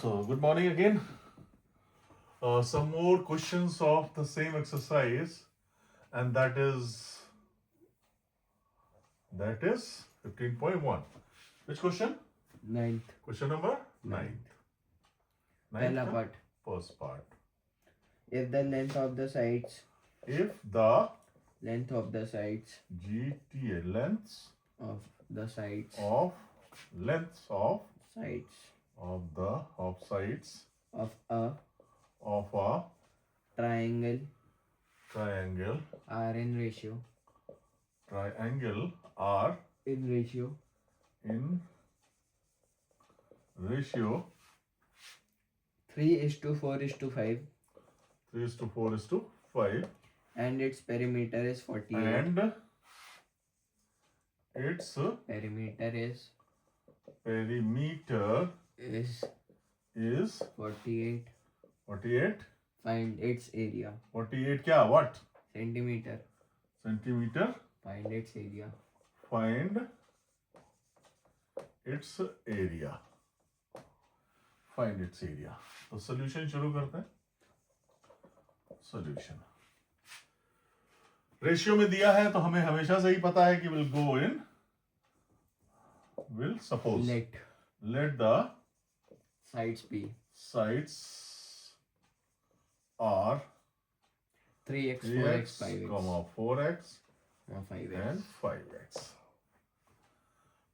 So, good morning again. Some more questions of the same exercise, and that is 15.1. Which question? Ninth. Question number 9th. Pehla part. First part. If the length of the sides If the length of the sides GTA lengths of the sides of lengths of sides sides of a of a triangle triangle are in ratio are in ratio in ratio 3:4:5 3:4:5 and its perimeter is 48. and its Perimeter is perimeter is is 48. 48. Find its area. 48 क्या? What? Centimeter. Centimeter. Find its area. Find its area. Find its area. तो solution शुरू करते हैं. Solution. Ratio में दिया है तो हमें हमेशा से ही पता है कि will suppose let the Sides be sides are 3x, 3x, 4x, 5x, comma 4x 5x. and 5x.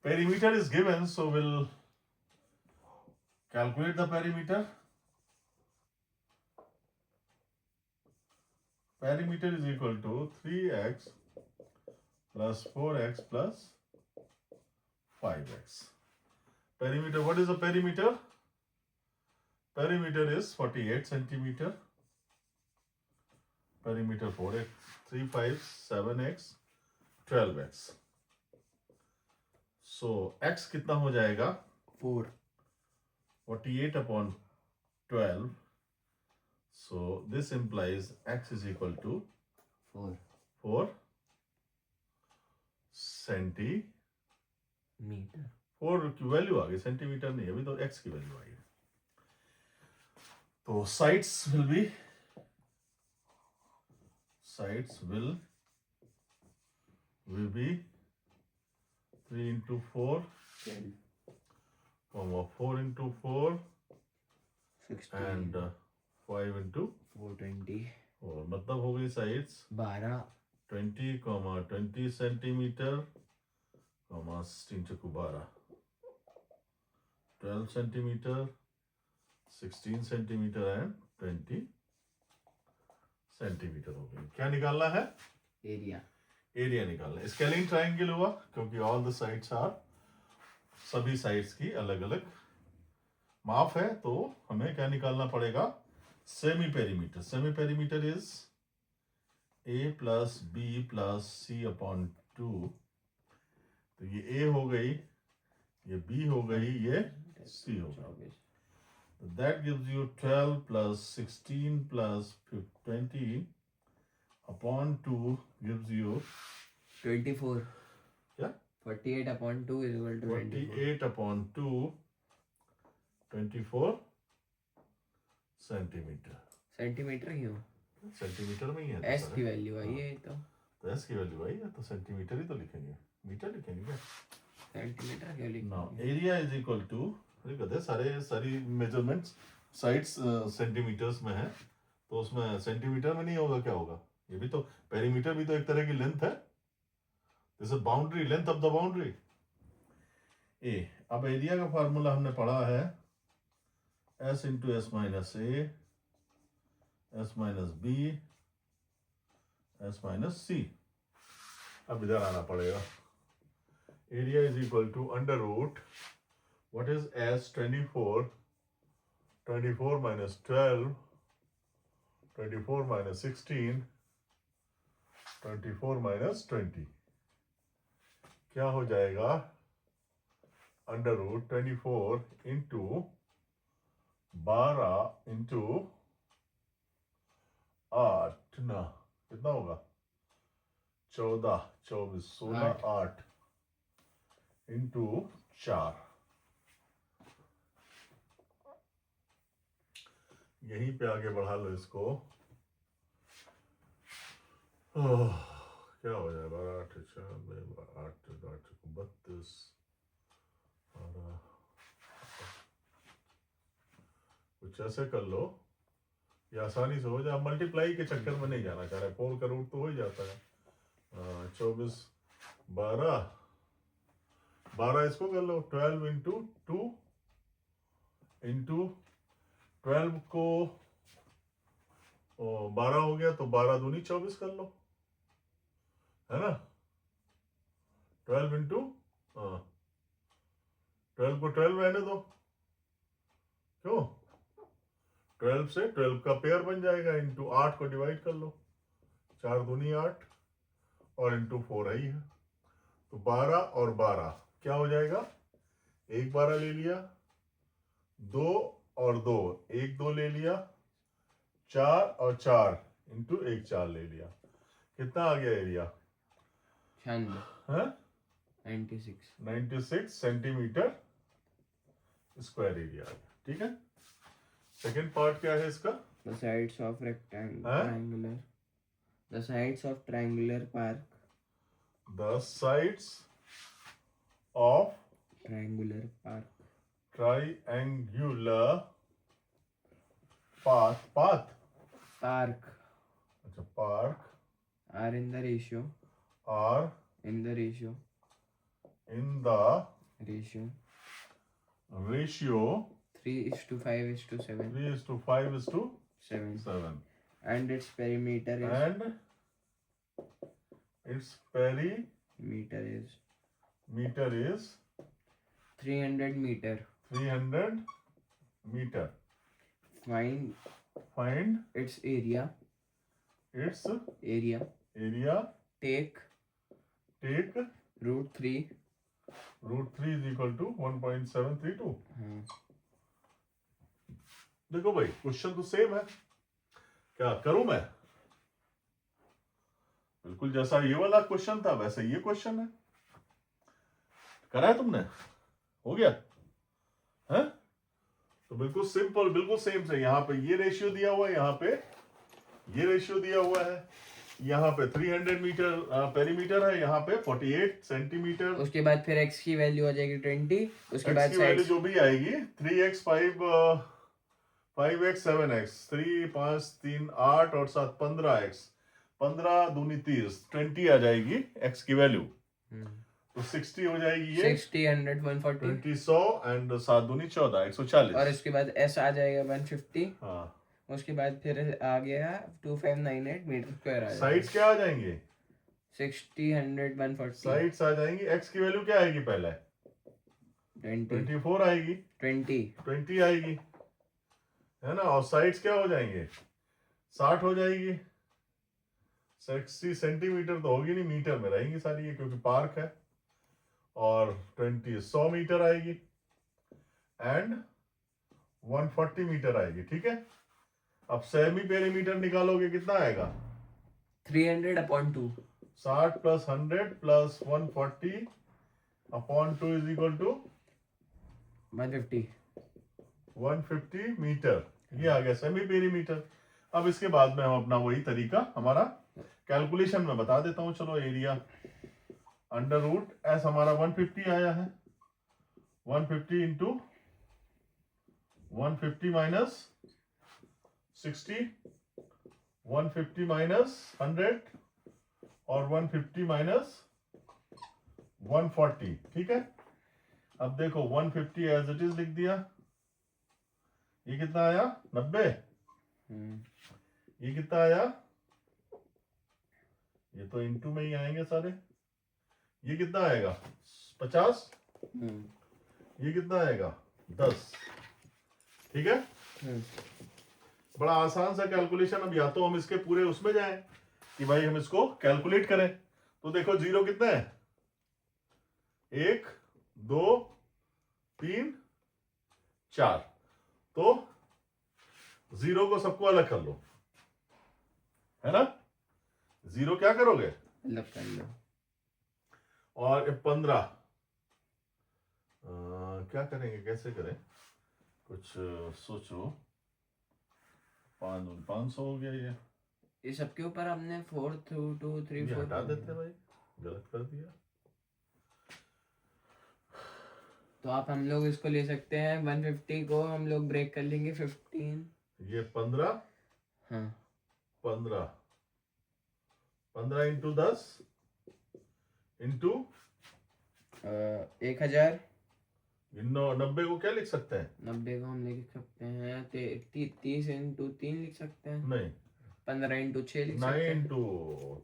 Perimeter is given, so we'll calculate the perimeter. Perimeter is equal to 3x plus 4x plus 5x. Perimeter, what is the perimeter? Perimeter is 48 centimeter. Perimeter 4x, 3, 5, 7x, 12x. So x कितना हो जाएगा? 4. 48 upon 12. So this implies x is equal to 4 centimeter. 4 की value आ गई, centimetre नहीं, अभी तो x की value आई है. तो sides will be 3 into 4, 4 into 4 16 and 5 into 420 4. मतलब हो गई sides 12 20, 20 centimeter, 16 चक्कू 12, 12 centimeter, 16 centimeter and 20 centimeter हो गई. क्या निकालना है? एरिया निकालना है. स्केलिंग ट्राइंगल हुआ क्योंकि ऑल द साइड्स आर, सभी साइड्स की अलग अलग माप है, तो हमें क्या निकालना पड़ेगा? Semi perimeter. Semi perimeter is a plus B plus C upon 2. तो ये a हो गई, ये b हो गई, ये c हो गई. That gives you 12 plus 16 plus 20 upon 2 gives you 24. क्या? 48 upon 2 is equal to 24. 48 upon 2, 24 centimetre. Centimetre क्यों? सेंटीमीटर में ही है. s की वैल्यू आई है तो s की वैल्यू आई है तो सेंटीमीटर ही तो लिखेंगे, मीटर लिखेंगे क्या? सेंटीमीटर क्यों लिखेंगे? Now area is equal to, कहते हैं सारी मेजरमेंट्स साइड्स सेंटीमीटर्स में है, तो उसमें सेंटीमीटर में नहीं होगा, क्या होगा? ये भी तो पेरीमीटर भी तो एक तरह की लेंथ है. This is boundary, length of the boundary. Uh, अब एरिया का फार्मूला हमने पढ़ा है s into S minus A, S minus B, S minus C. अब इधर आना पड़ेगा. Area is equal to under root, what is s? 24, 24 minus 12, 24 minus 16, 24 minus 20. क्या हो जाएगा? अंडर रूट 24 इंटू 12 इंटू 8 ना, कितना होगा? 14, 24, 16, 8 इंटू 4. यहीं पे आगे बढ़ा लो इसको। क्या हो जाए 12 8 8 8 32 12 कुछ ऐसे कर लो, ये आसानी से हो जाए। मल्टीप्लाई के चक्कर में नहीं जाना चाह रहे, 4 का रूट तो हो ही जाता है। 24 12 12 इसको कर लो 12 इंटू 2 इंटू 12 को 12 हो गया तो 12 दूनी 24 कर लो, है ना। 12 इंटू 12 को 12 रहने दो, क्यों 12 से 12 का पेयर बन जाएगा, इंटू 8 को डिवाइड कर लो, 4 दूनी 8 और इंटू 4 आई है, तो 12 और 12 क्या हो जाएगा, एक 12 ले लिया, 2 और 2 एक 2 ले लिया, 4 और 4 इंटू 1 4 ले लिया। कितना आ गया एरिया, 96 सेंटीमीटर स्क्वायर एरिया आ गया। ठीक है, सेकेंड पार्ट क्या है इसका, The sides of triangular. The sides of triangular park. The sides of Triangular park. Triangular path path Park. अच्छा park Are in the ratio. Are In the ratio. In the Ratio. Ratio 3:5:7. 3:5:7 And its perimeter is. and its Meter is. meter is 300 meter. 300 meter. Find its area. Its Area. area. Take Take √3. √3 is equal to 1.732. हाँ. देखो भाई question तो same है, क्या करूं मैं, बिल्कुल जैसा ये वाला क्वेश्चन था वैसे ये क्वेश्चन है, करा है तुमने, हो गया है, तो बिल्कुल सिंपल बिल्कुल सेम से। यहाँ पे ये रेशियो दिया हुआ है, यहाँ पे ये रेशियो दिया हुआ है, यहाँ पे 300 मीटर पेरीमीटर है, यहाँ पे 48 सेंटीमीटर। उसके बाद फिर x की वैल्यू आ जाएगी 20। उसके बाद की वैल्यू जो भी आएगी 3x 5x 7x 3 5 3 8 और 7 15x 15 दूनी 30 20 आ जाएगी x की वैल्यू, तो 60 हो जाएगी ये 60 100 140 20 100 एंड 7 दूनी 14 140। और इसके बाद s आ जाएगा 150। हाँ, उसके बाद फिर आ गया 2598 मीटर स्क्वायर आ जाएगा। साइड्स क्या आ जाएंगे 60 100 140। साइड्स आ जाएंगी, x की वैल्यू क्या आएगी पहले 24 आएगी, 20 आएगी, है ना, और साइड्स क्या हो जाएंगे 60 हो जाएगी, 60 सेंटीमीटर तो होगी नहीं, मीटर में रहेंगी सारी ये क्योंकि पार्क है, और 20 100 मीटर आएगी एंड 140 मीटर आएगी। ठीक है, अब सेमी पेरीमीटर निकालोगे कितना आएगा 300/2। 60 plus 100 plus 140/2 is equal to 150 metre, ये आ गया सेमी पेरीमीटर। अब इसके बाद में हम अपना वही तरीका हमारा कैलकुलेशन में बता देता हूं। चलो एरिया √s हमारा 150 आया है, 150 इंटू 150 माइनस 60 150 माइनस 100 और 150 माइनस 140। ठीक है, अब देखो 150 एज इट इज लिख दिया, ये कितना आया 90, ये कितना आया, ये तो इंटू में ही आएंगे सारे, ये कितना आएगा 50, ये कितना आएगा 10। ठीक है, बड़ा आसान सा कैलकुलेशन। अब या तो हम इसके पूरे उसमें जाएं कि भाई हम इसको कैलकुलेट करें, तो देखो जीरो कितना है 1 2 3 4, तो जीरो को सबको अलग कर लो, है ना, जीरो क्या करोगे अलग कर लो, और 15 क्या करेंगे कैसे करें, कुछ सोचो, 500 हो गया ये सबके ऊपर हमने 4 2 2 3 ये 4 हटा देते भाई, गलत कर दिया। तो आप हम लोग इसको ले सकते हैं 150 को हम लोग ब्रेक कर लेंगे 15। ये 15 हाँ 15 15 इंटू 10 इंटू 1000। 90 को क्या लिख सकते हैं? 90 को हम लिख सकते हैं 30 इंटू 3 लिख सकते हैं। नहीं, 15 इंटू 6 लिख 9 सकते हैं। इंटू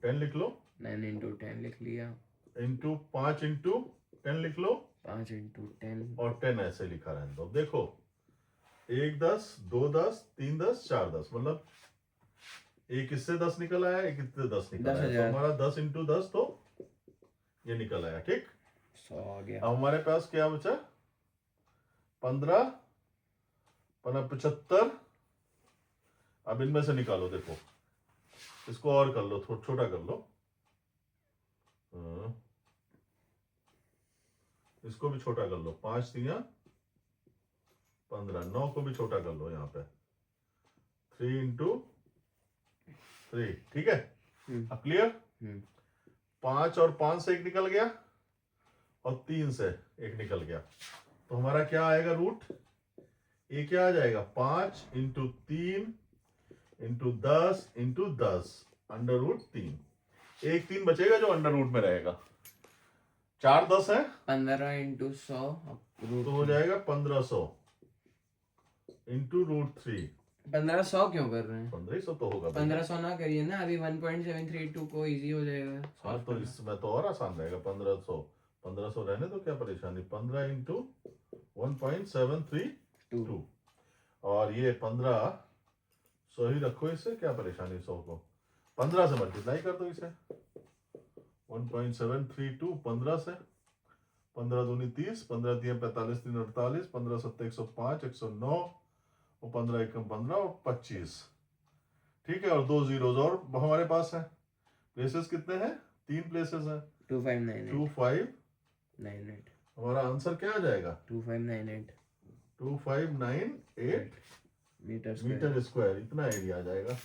10 लिख लो, 9 इंटू 10 लिख लिया। इंटू 5 इंटू 10 लिख लो, 5 इंटू 10 और 10 ऐसे लिखा रहने दो। देखो 1 10 2 10 3 10 4 10, मतलब एक इससे 10 निकल आया, एक इससे 10 निकल आया, तो 10,000। हमारा 10 इंटू 10 तो ये निकल आया। ठीक, 100 आ गया। अब हमारे पास क्या बचा? 15 75। अब इनमें से निकालो, देखो इसको और कर लो, थोड़ा छोटा कर लो। इसको भी छोटा कर लो, 5 3 15, 9 को भी छोटा कर लो यहाँ पे, 3 इंटू 3। ठीक है, अब क्लियर? 5 और 5 से एक निकल गया और 3 से एक निकल गया, तो हमारा क्या आएगा रूट? ये क्या आ जाएगा? 5 into 3 into 10 into 10 under root 3। एक 3 बचेगा जो अंडर रूट में रहेगा। 4 10 है, 15 इंटू 100 तो हो जाएगा 1500 इंटू रूट 3। 1500 क्यों कर रहे हैं? 1500 तो होगा भाई। 1500 ना करिए ना, अभी 1.732 को इजी हो जाएगा। हाँ तो इसमें तो और आसान रहेगा। 1500 रहने तो क्या परेशानी। 15 इंटू 1.732 और ये 1500 ही रखो, इससे क्या परेशानी। 100 को 15 से मल्टीप्लाई कर दो इसे। 1.732 15 से, 15 दूनी 30, 15 3 45 3 48, 15 7 105 109 और 15 1 15 और 25। ठीक है, और 2 zeros और हमारे पास है। प्लेसेस कितने हैं? 3 प्लेसेस हैं। 2598। हमारा आंसर क्या आ जाएगा? 2598 मीटर स्क्वायर। इतना एरिया आ जाएगा।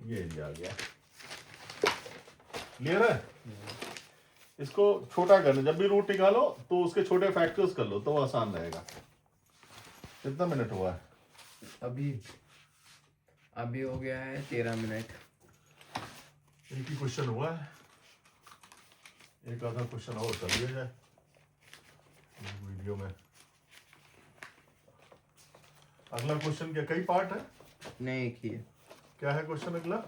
ये एरिया आ गया। क्लियर है? इसको छोटा करना, जब भी रूट निकालो तो उसके छोटे फैक्टर्स कर लो तो आसान रहेगा। कितना मिनट हुआ है? अभी हो गया है 13 मिनट। एक ही क्वेश्चन हुआ है, एक आधा क्वेश्चन और कर लिया जाए वीडियो में। अगला क्वेश्चन क्या, कई पार्ट है? नहीं, एक ही है। क्या है क्वेश्चन अगला?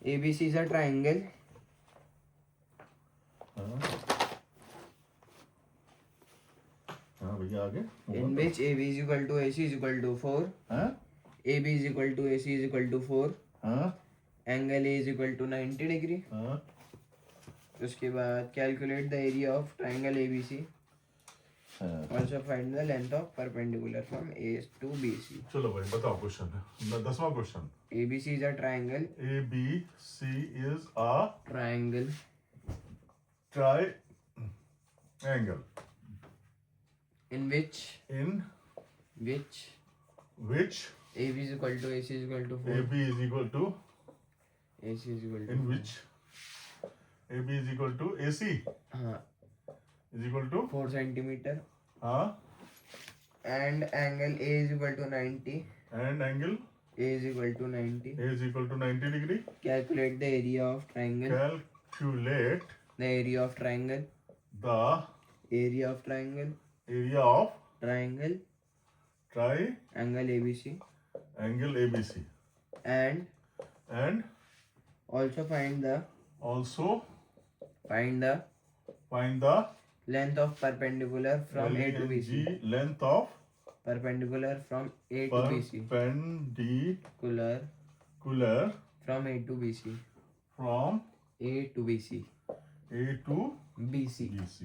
ABC is a triangle. हाँ भैया आगे। In which AB is equal to AC is equal to 4. हाँ AB is equal to AC is equal to 4. हाँ Angle A is equal to 90 degree. हाँ। उसके बाद calculate the area of triangle ABC. Also find the length of perpendicular from A to BC. चलो भाई बताओ question. 10वां question. ABC is a triangle. ABC is a Triangle. triangle. In which which AB is equal to AC is equal to 4. AB is equal to AC is equal to in which AB is equal to AC हाँ is equal to 4 centimeter. हाँ And angle A is equal to 90. and angle A is equal to 90. A is equal to 90 degree. Calculate the area of triangle. Calculate The area of triangle. the Area of triangle. area of Triangle. triangle ABC. ABC. And And also find the length of perpendicular from A to BC. length of Perpendicular from A to BC. perpendicular From A to BC. from A to BC. A to BC. BC.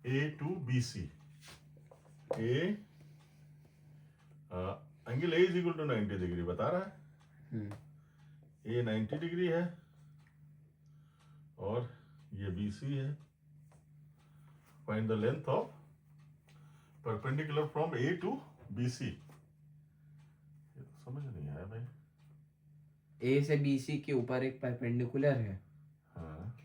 A to BC. Angle A is equal to 90 degree बता रहा है। A 90 degree है और ये BC है। Find the length of perpendicular from A to B C. समझ नहीं आया भाई। ए से बी सी के ऊपर एक परपेंडिकुलर है, हाँ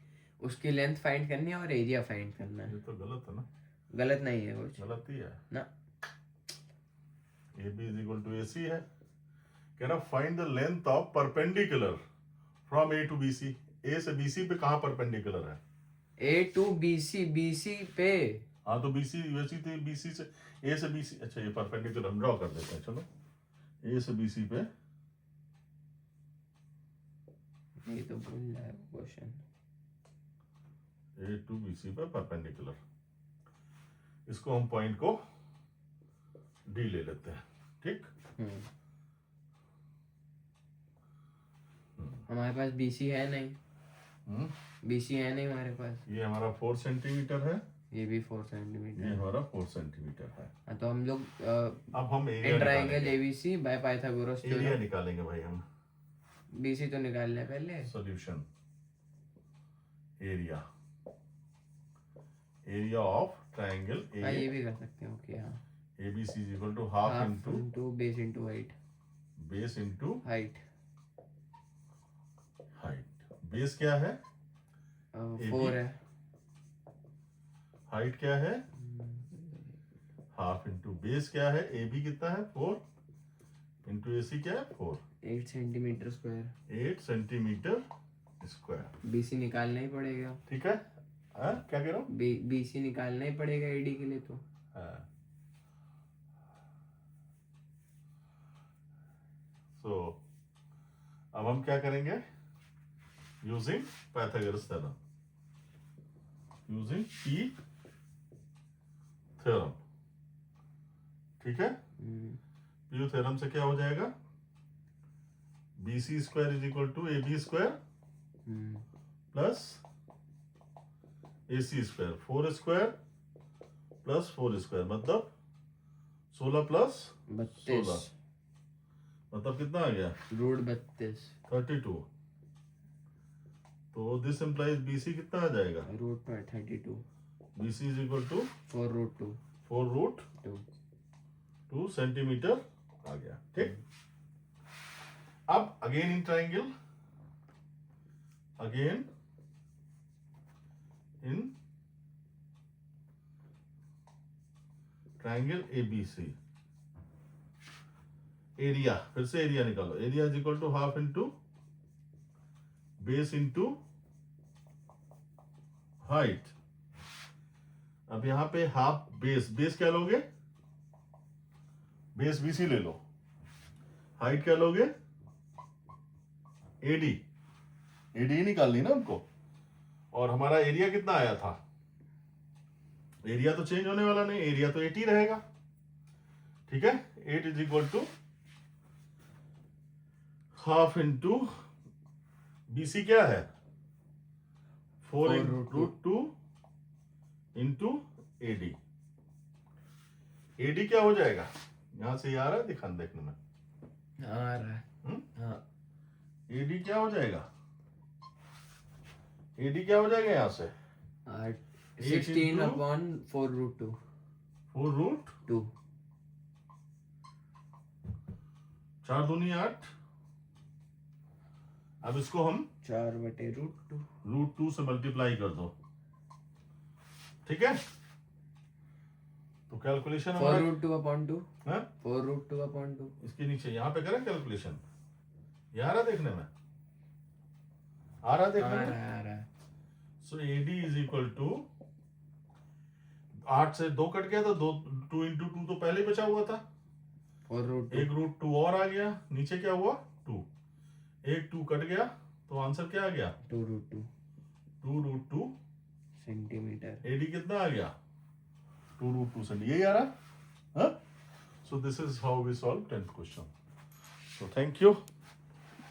उसकी लेंथ फाइंड करनी है और एरिया फाइंड करना है। ये तो गलत है ना। गलत नहीं है कुछ। गलत ही है ना। A B is equal to A C है। कह रहा find the length of perpendicular from A to B C. A से बी सी पे कहाँ परपेंडिकुलर है? ए टू बी सी पे। हाँ तो बीसी वैसी तो बीसी से ए से बीसी। अच्छा ये परपेंडिकुलर हम ड्रॉ कर देते हैं। चलो ए से बीसी पे। ये तो भूल रहा है क्वेश्चन। ए टू बीसी पे परपेंडिकुलर। इसको हम पॉइंट को डी ले लेते हैं। ठीक। हमारे पास बीसी है नहीं। बीसी है नहीं हमारे पास। ये हमारा 4 सेंटीमीटर है। ये भी 4 सेंटीमीटर। ये हमारा 4 सेंटीमीटर है। हाँ तो हम लोग अब हम area triangle ABC by Pythagoras area निकालेंगे भाई हम। बीसी तो निकालना है पहले। Solution area area of triangle A. हाँ ये भी कर सकते हैं। ओके हाँ। ABC is equal to half into base into height। base into height। Base क्या है? 4 है। हाइट क्या है? हाफ इंटू बेस क्या है? AB कितना है? 4 इंटू AC क्या है? 4। 8 centimetre square. 8 centimetre square. BC निकालना ही पड़ेगा। ठीक है। हाँ क्या कह रहा हूँ? बीसी निकालना ही पड़ेगा एडी के लिए तो। हाँ। So, अब हम क्या करेंगे? Using Pythagoras theorem. Using P theorem. ठीक है। P थ्योरम से क्या हो जाएगा? BC square is equal to AB square plus AC square. 4 square plus 4 square मतलब 16 प्लस 32। मतलब कितना आ गया? रूट 32। 32। तो दिस इम्प्लाइज BC कितना आ जाएगा? Root 32। BC is equal to 4 root 2। 4 root 2 centimetre आ गया। ठीक। अब again in triangle, again in triangle ABC। Area, फिर से एरिया निकालो। Area is equal to half into base into height. अब यहां पे हाफ बेस, बेस क्या लोगे? बेस BC ले लो। हाइट क्या लोगे? AD। AD निकालनी ना हमको। और हमारा एरिया कितना आया था? एरिया तो चेंज होने वाला नहीं, एरिया तो 80 रहेगा। ठीक है। 8 is equal to half into BC क्या है? 4 रूट 2 इंटू AD। AD क्या हो जाएगा? यहां से ये आ रहा है दिखाने देखने में। आ रहा है। हाँ। AD क्या हो जाएगा? AD क्या हो जाएगा यहां से? 16/4 रूट 2। 4 रूट 2। 4 दूनी 8। अब इसको हम 4/√2। रूट 2 से मल्टीप्लाई कर दो। ठीक है। तो कैलकुलेशन 4 रूट 2/2। हाँ? 4 रूट 2/2। इसके नीचे यहाँ पे करें कैलकुलेशन। ये आ रहा देखने में? आ रहा देखने में? आ रहा है। सो AD इज इक्वल टू 8 से 2 कट गया तो 2 इंटू 2 तो पहले ही बचा हुआ था। 4 रूट 1 रूट 2 और आ गया। नीचे क्या हुआ? 2। 1 2 कट गया तो आंसर क्या आ गया? 2 रूट 2 2 रूट 2 सेंटीमीटर। AD कितना आ गया? 2 रूट 2 सेंटीमीटर। यही आ रहा? हाँ? So this is how we solve 10th question. So thank you.